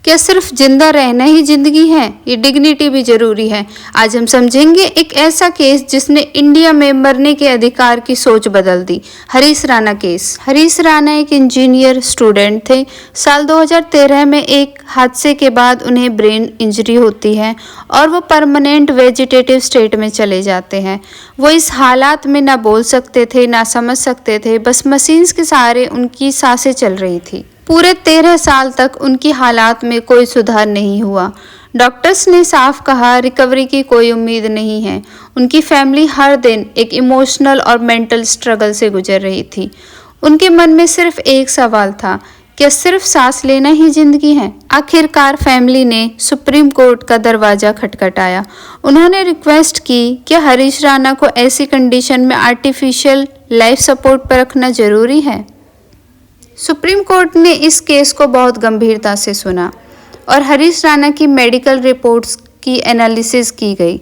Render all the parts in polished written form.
क्या सिर्फ जिंदा रहना ही जिंदगी है? ये डिग्निटी भी जरूरी है। आज हम समझेंगे एक ऐसा केस जिसने इंडिया में मरने के अधिकार की सोच बदल दी। हरीश राणा केस। हरीश राणा एक इंजीनियर स्टूडेंट थे। साल 2013 में एक हादसे के बाद उन्हें ब्रेन इंजरी होती है और वो परमानेंट वेजिटेटिव स्टेट में चले जाते हैं। वो इस हालात में ना बोल सकते थे, ना समझ सकते थे, बस मशीन्स के सहारे उनकी सांसें चल रही थी। पूरे 13 साल तक उनकी हालात में कोई सुधार नहीं हुआ। डॉक्टर्स ने साफ कहा रिकवरी की कोई उम्मीद नहीं है। उनकी फैमिली हर दिन एक इमोशनल और मेंटल स्ट्रगल से गुजर रही थी। उनके मन में सिर्फ एक सवाल था, क्या सिर्फ सांस लेना ही जिंदगी है? आखिरकार फैमिली ने सुप्रीम कोर्ट का दरवाजा खटखटाया। उन्होंने रिक्वेस्ट की कि हरीश राणा को ऐसी कंडीशन में आर्टिफिशियल लाइफ सपोर्ट पर रखना जरूरी है। सुप्रीम कोर्ट ने इस केस को बहुत गंभीरता से सुना और हरीश राणा की मेडिकल रिपोर्ट्स की एनालिसिस की गई,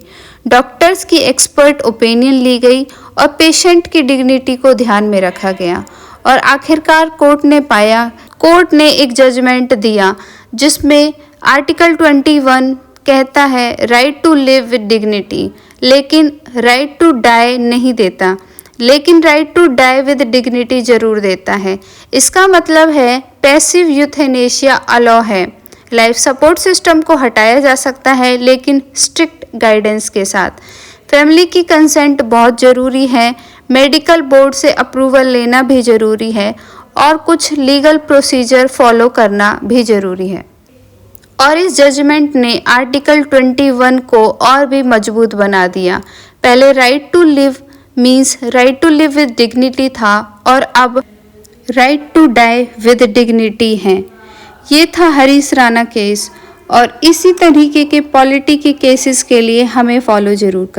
डॉक्टर्स की एक्सपर्ट ओपिनियन ली गई और पेशेंट की डिग्निटी को ध्यान में रखा गया। और आखिरकार कोर्ट ने एक जजमेंट दिया जिसमें आर्टिकल 21 कहता है right to live with dignity, लेकिन राइट टू डाई नहीं देता, लेकिन right to die with dignity जरूर देता है। इसका मतलब है पैसिव यूथेनेशिया अलाउ है। लाइफ सपोर्ट सिस्टम को हटाया जा सकता है, लेकिन स्ट्रिक्ट गाइडेंस के साथ। फैमिली की कंसेंट बहुत ज़रूरी है, मेडिकल बोर्ड से अप्रूवल लेना भी ज़रूरी है और कुछ लीगल प्रोसीजर फॉलो करना भी ज़रूरी है। और इस जजमेंट ने आर्टिकल 21 को और भी मजबूत बना दिया। पहले right to live means right to live with dignity था और अब right to die with dignity है। ये था हरीश राणा केस और इसी तरीके के पॉलिटी के केसेस के लिए हमें फॉलो जरूर करें।